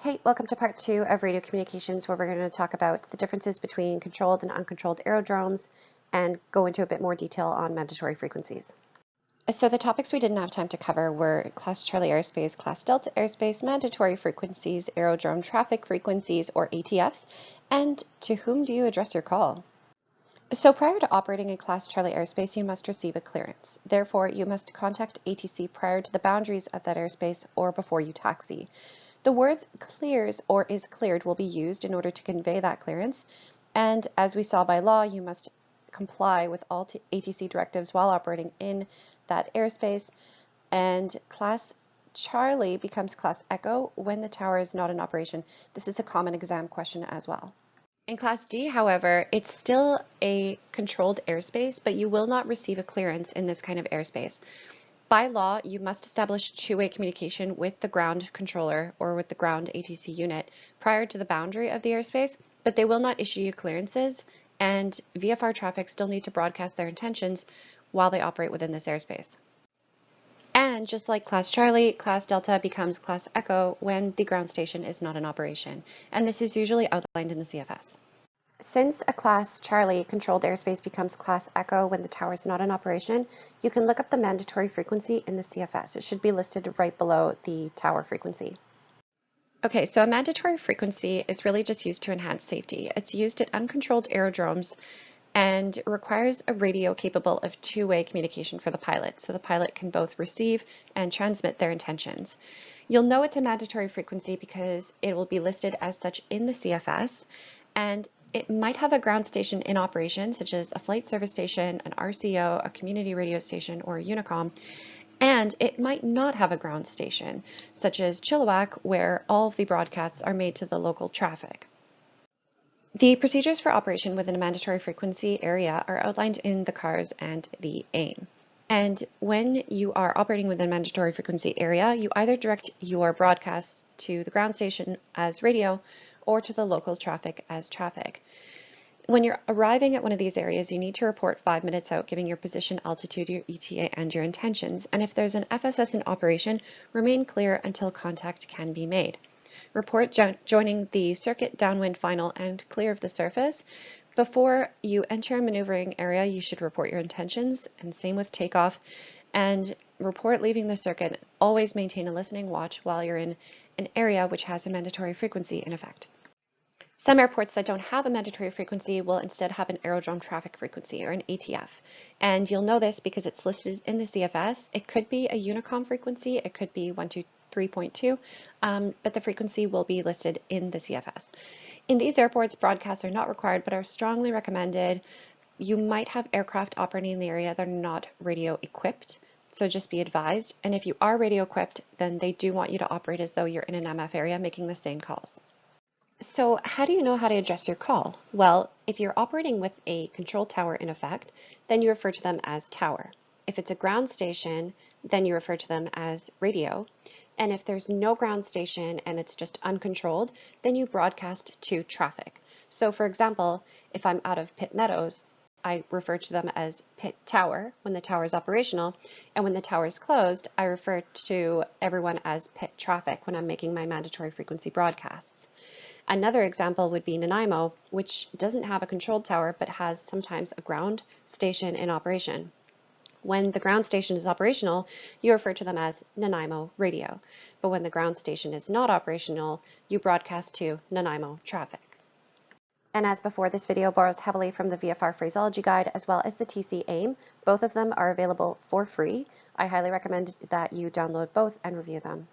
Hey, welcome to part 2 of radio communications, where we're going to talk about the differences between controlled and uncontrolled aerodromes and go into a bit more detail on mandatory frequencies. So the topics we didn't have time to cover were Class Charlie airspace, Class Delta airspace, mandatory frequencies, aerodrome traffic frequencies or ATFs, and to whom do you address your call? So prior to operating in Class Charlie airspace, you must receive a clearance. Therefore, you must contact ATC prior to the boundaries of that airspace or before you taxi. The words clears or is cleared will be used in order to convey that clearance, and as we saw by law, you must comply with all ATC directives while operating in that airspace, and Class Charlie becomes Class Echo when the tower is not in operation. This is a common exam question as well. In Class D, however, it's still a controlled airspace, but you will not receive a clearance in this kind of airspace. By law, you must establish two-way communication with the ground controller or with the ground ATC unit prior to the boundary of the airspace, but they will not issue you clearances, and VFR traffic still need to broadcast their intentions while they operate within this airspace. And just like Class Charlie, Class Delta becomes Class Echo when the ground station is not in operation, and this is usually outlined in the CFS. Since a Class Charlie controlled airspace becomes Class Echo when the tower is not in operation, you can look up the mandatory frequency in the CFS. It should be listed right below the tower frequency. Okay, so a mandatory frequency is really just used to enhance safety. It's used at uncontrolled aerodromes and requires a radio capable of two-way communication for the pilot, so the pilot can both receive and transmit their intentions. You'll know it's a mandatory frequency because it will be listed as such in the CFS, and it might have a ground station in operation, such as a flight service station, an RCO, a community radio station, or a Unicom, and it might not have a ground station, such as Chilliwack, where all of the broadcasts are made to the local traffic. The procedures for operation within a mandatory frequency area are outlined in the CARS and the AIM. And when you are operating within a mandatory frequency area, you either direct your broadcasts to the ground station as radio or to the local traffic as traffic. When you're arriving at one of these areas, you need to report 5 minutes out, giving your position, altitude, your ETA, and your intentions. And if there's an FSS in operation, remain clear until contact can be made. Report joining the circuit, downwind, final, and clear of the surface. Before you enter a maneuvering area, you should report your intentions, and same with takeoff. And report leaving the circuit. Always maintain a listening watch while you're in an area which has a mandatory frequency in effect. Some airports that don't have a mandatory frequency will instead have an aerodrome traffic frequency, or an ATF. And you'll know this because it's listed in the CFS. It could be a Unicom frequency, it could be 123.2, but the frequency will be listed in the CFS. In these airports, broadcasts are not required, but are strongly recommended. You might have aircraft operating in the area that are not radio equipped, so just be advised. And if you are radio equipped, then they do want you to operate as though you're in an MF area making the same calls. So how do you know how to address your call? Well, if you're operating with a control tower in effect, then you refer to them as tower. If it's a ground station, then you refer to them as radio. And if there's no ground station and it's just uncontrolled, then you broadcast to traffic. So for example, if I'm out of Pitt Meadows, I refer to them as Pitt Tower when the tower is operational, and when the tower is closed, I refer to everyone as Pitt Traffic when I'm making my mandatory frequency broadcasts. Another example would be Nanaimo, which doesn't have a controlled tower but has sometimes a ground station in operation. When the ground station is operational, you refer to them as Nanaimo Radio, but when the ground station is not operational, you broadcast to Nanaimo Traffic. And as before, this video borrows heavily from the VFR Phraseology Guide as well as the TC AIM. Both of them are available for free. I highly recommend that you download both and review them.